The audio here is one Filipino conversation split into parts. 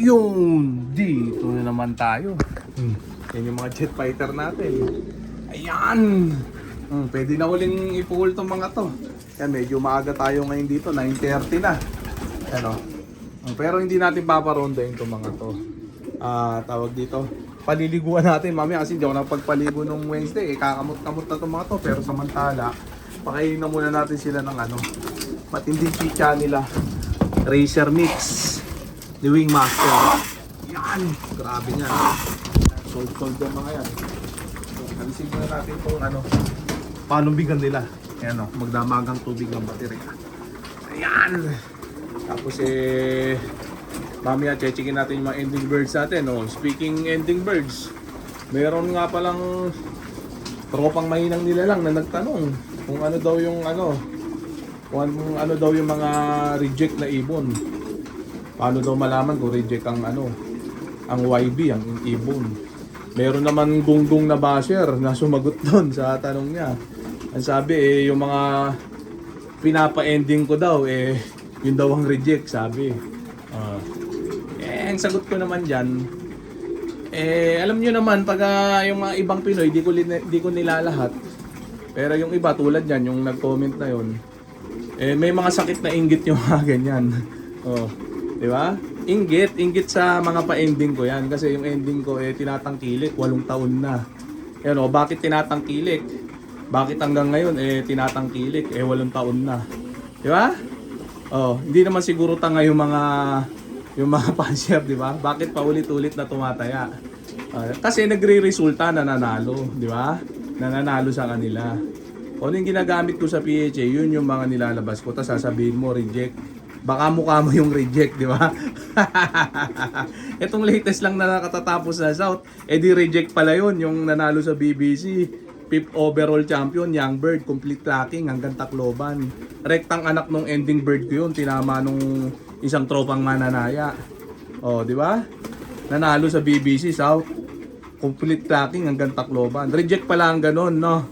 Yung dito na naman tayo. Yan yung mga jet fighter natin. Ayan. Pwede na uling ipuhol tong mga to. Yan, medyo maaga tayo ngayon dito. 9:30 na. Ano? Pero hindi natin paparondahin itong mga to. Tawag dito. Paliliguan natin mamaya kasi hindi ako napagpaligo nung Wednesday. Kakamot-kamot na itong mga to. Pero samantala, pakainin na muna natin sila ng ano. Matinding chicha nila. Racer Mix. The Wingmaster. Yan. Grabe niyan. Sold yung mga yan. So, alisin muna natin itong ano. Panubigan nila. Ayan o. Magdamagang tubig ng baterya. Ayan. Tapos mamaya checkin natin yung mga ending birds natin. Speaking ending birds, meron nga palang tropang mahinang nila lang na nagtanong kung ano daw yung kung ano daw yung mga reject na ibon. Paano daw malaman kung reject ang ang YB, ang ibon. Meron naman gunggong na basher na sumagot doon sa tanong niya. Ang sabi yung mga pinapa-ending ko daw yun daw ang reject, sabi. Ang sagot ko naman dyan, alam nyo naman, pag yung mga ibang Pinoy, di ko nilalahat. Pero yung iba, tulad yan, yung nag-comment na yun, may mga sakit na inggit yung mga ganyan. Di ba? Inggit sa mga pa-ending ko yan. Kasi yung ending ko, tinatangkilik, 8 taon na. Yan, bakit tinatangkilik? Bakit hanggang ngayon, tinatangkilik, 8 taon na. Di ba? Hindi naman siguro tanga yung mga pansier, di ba? Bakit paulit-ulit na tumataya? Kasi nagre-resulta na nanalo, di ba? Nananalo sa kanila. Kung ano yung ginagamit ko sa PHA, yun yung mga nilalabas ko. Tapos sasabihin mo, reject. Baka mukha mo yung reject, di ba? Itong latest lang na nakatatapos na South, di reject pala yun, yung nanalo sa BBC. 5th overall champion, young bird, complete tracking hanggang Tacloban. Rektang anak nung ending bird ko yun, tinama nung isang tropang mananaya. Di ba? Nanalo sa BBC South, complete tracking hanggang Tacloban. Reject pala ang ganun, no?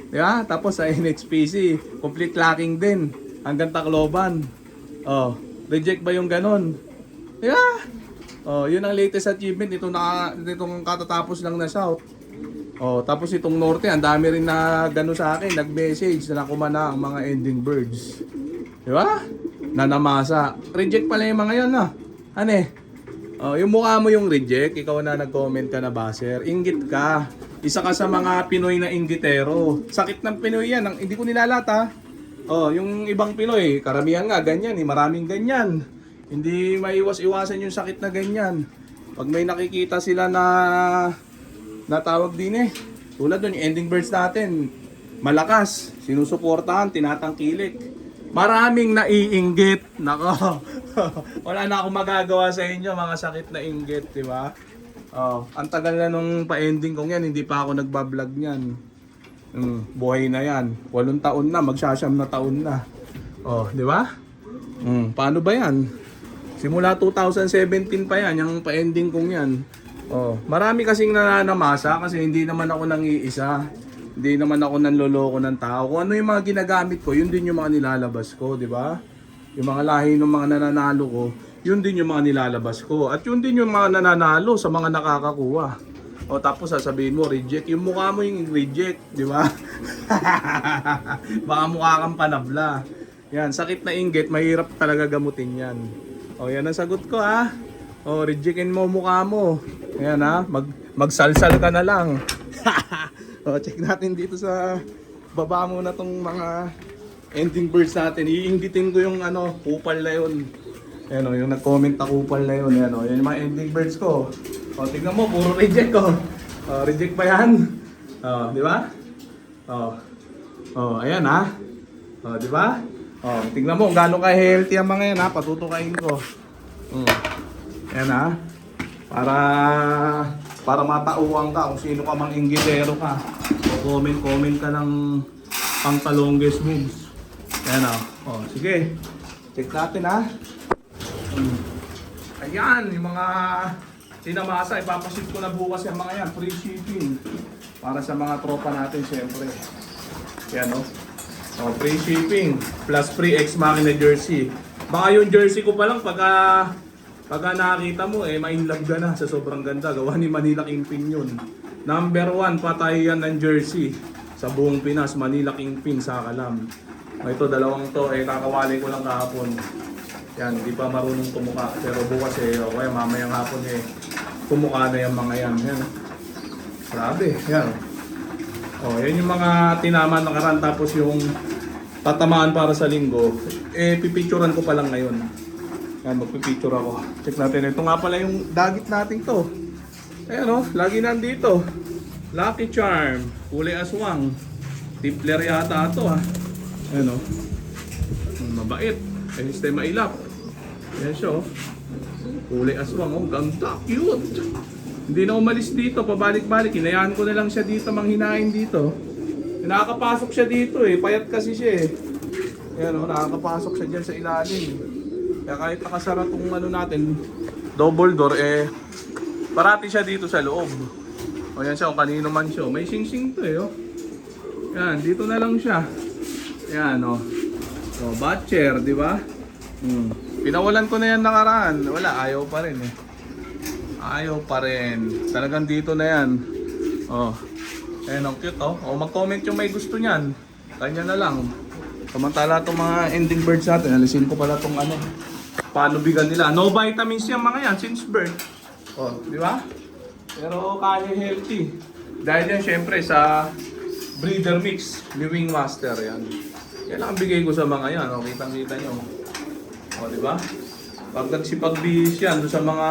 Di ba? Tapos sa NHPC, complete tracking din hanggang Tacloban. Reject ba yung ganun? Di ba? Yun ang latest achievement itong katatapos lang na South. Tapos itong Norte, ang dami rin na gano sa akin, nag-message na nakumana ang mga ending birds. Di ba? Nanamasa. Reject pala yung mga yan, no? Yung mukha mo yung reject, ikaw na nag-comment ka na baser, inggit ka. Isa ka sa mga Pinoy na inggitero. Sakit ng Pinoy yan, hindi ko nilalata. Yung ibang Pinoy, karamihan nga ganyan, maraming ganyan. Hindi maiwas-iwasan yung sakit na ganyan. Pag may nakikita sila na tawag din tulad doon yung ending birds natin, malakas, sinusuportahan, tinatangkilik. Maraming naiinggit. Nako. Wala na akong magagawa sa inyo, mga sakit na inggit, di ba? Ang tagal na nung pa-ending kong yan, hindi pa ako nagbablog niyan. Buhay na yan. 8 taon na, magsasyam na taon na. Di ba? Paano ba yan? Simula 2017 pa yan, yung pa-ending kong yan. Marami kasing nananamasa kasi hindi naman ako nang-iisa. Hindi naman ako nanloloko ng tao. Kung ano yung mga ginagamit ko, yun din yung mga nilalabas ko, di ba? Yung mga lahi ng mga nananalo ko, yun din yung mga nilalabas ko. At yun din yung mga nananalo sa mga nakakakuha. Tapos sasabihin mo, reject. Yung mukha mo yung reject, di ba? Baka mukha kang panabla. Yan, sakit na inggit, mahirap talaga gamutin yan. Yan ang sagot ko, ha? Rejectin mo mukha mo. Ayan, ha, magsalsal ka na lang. Check natin dito sa baba muna tong mga ending birds natin. Iinggitin ko yung kupal na yun. Ayan, yung nag-comment na kupal na yun. Ayan, yung mga ending birds ko. Tignan mo, puro reject ko. Reject pa yan. Di ba? Ayan, ha. Di ba? Tignan mo kung gaano ka healthy ang mga yan, ha. Patutukain ko. Ayan, ha. Para matauhan ka kung sino ka mang inggitero ka. Comment ka ng pang-longest moves. Ayan, sige. Check natin, ha. Ayan, yung mga sinamasa, ipapasit ko na bukas yung mga yan. Free shipping. Para sa mga tropa natin, syempre. Ayan, free shipping. Plus free X Machina jersey. Baka yung jersey ko pa lang Pagka nakakita mo, ma-inlove ka na sa sobrang ganda. Gawa ni Manila Kingpin yun. Number 1, patay yan ng jersey. Sa buong Pinas, Manila Kingpin sa Kalam. Ito, dalawang to, kakawali ko lang kahapon. Yan, hindi pa marunong tumuka. Pero bukas o kaya mamayang hapon tumuka na yung mga yan. Yan. Grabe, yan. Yan yung mga tinaman ng karan. Tapos yung tatamaan para sa linggo. Pipicturan ko pa lang ngayon. Yan, magpipicture ako. Check natin. Ito nga pala yung dagit natin to. Ayan lagi nandito. Lucky Charm, kulay aswang. Tipler yata ito Ayan mabait. Sistema ilap. Ayan siya kulay aswang ganda, cute. Hindi na umalis dito, pabalik-balik. Hinayaan ko na lang siya dito, manghinain dito. Nakakapasok siya dito payat kasi siya Ayan nakakapasok siya dyan sa ilalim. Kaya kahit nakasara tong natin, double door parati siya dito sa loob. Yan siya kung kanino man siya. May sing-sing to Yan, dito na lang siya. Yan Batcher, di ba? Pinawalan ko na yan nakaraan. Wala, ayaw pa rin Ayaw pa rin. Talagang dito na yan. Ayan, ang cute mag-comment yung may gusto niyan. Kanya na lang. Samantala itong mga ending birds natin. Alisin ko pala itong panubigan nila. No vitamins yan mga yan since birth. Di ba? Pero kaya healthy. Dahil yan syempre sa breeder mix ni Wingmaster yan. Yan ang bigay ko sa mga yan. Kitang-kita nyo. Di ba? Pag nagsipag-bihis yan doon sa mga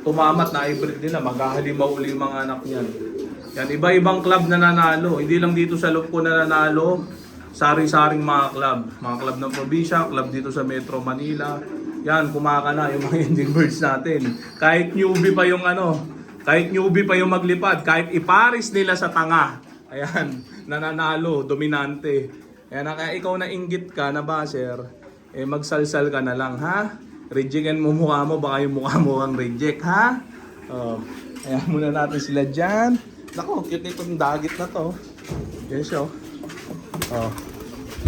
tumamat na hybrid nila, maghahalimaw uli yung mga anak niyan. Yan, iba-ibang club na nanalo. Hindi lang dito sa loob ko na nanalo. Sari-saring mga club. Mga club ng probinsya, club dito sa Metro Manila. Yan, kumaka na yung mga ending birds natin. Kahit newbie pa yung kahit newbie pa yung maglipad, kahit iparis nila sa tanga. Ayan, nananalo, dominante. Ayan, kaya ikaw na inggit ka na baser, magsalsal ka na lang, ha? Rejectin mo mukha mo, baka yung mukha mo ang reject, ha? Ayan muna natin sila dyan. Naku, cute nitong dagit na to. Yan siya,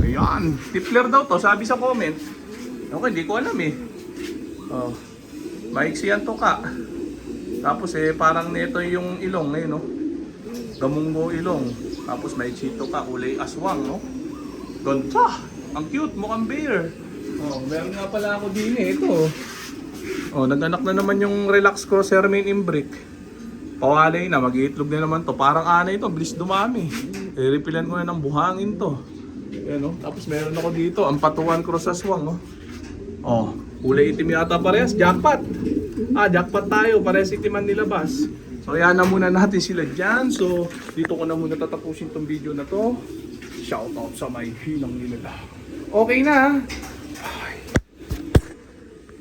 Ayan, tipler daw to, sabi sa comment. Okay, hindi ko alam maiksiyan to ka. Tapos parang nito yung ilong ngayon Gamunggo ilong. Tapos maiksi to ka, kulay aswang Ganda! Ang cute, mukhang bear. Meron nga pala ako din ito. Nag-anak na naman yung Relax Cross Hermine Imbrick. Pawalay na, mag-iitlog na naman to. Parang anay to, bilis dumami. Repilan ko na ng buhangin to. Ayan Tapos meron ako dito, ang Patuan Cross Aswang kulay itim yata parehas, jackpot. Jackpot tayo, parehas itiman nilabas. So yan na muna natin sila dyan. So dito ko na muna tatapusin tong video na to. Shoutout sa may hinang nila. Okay na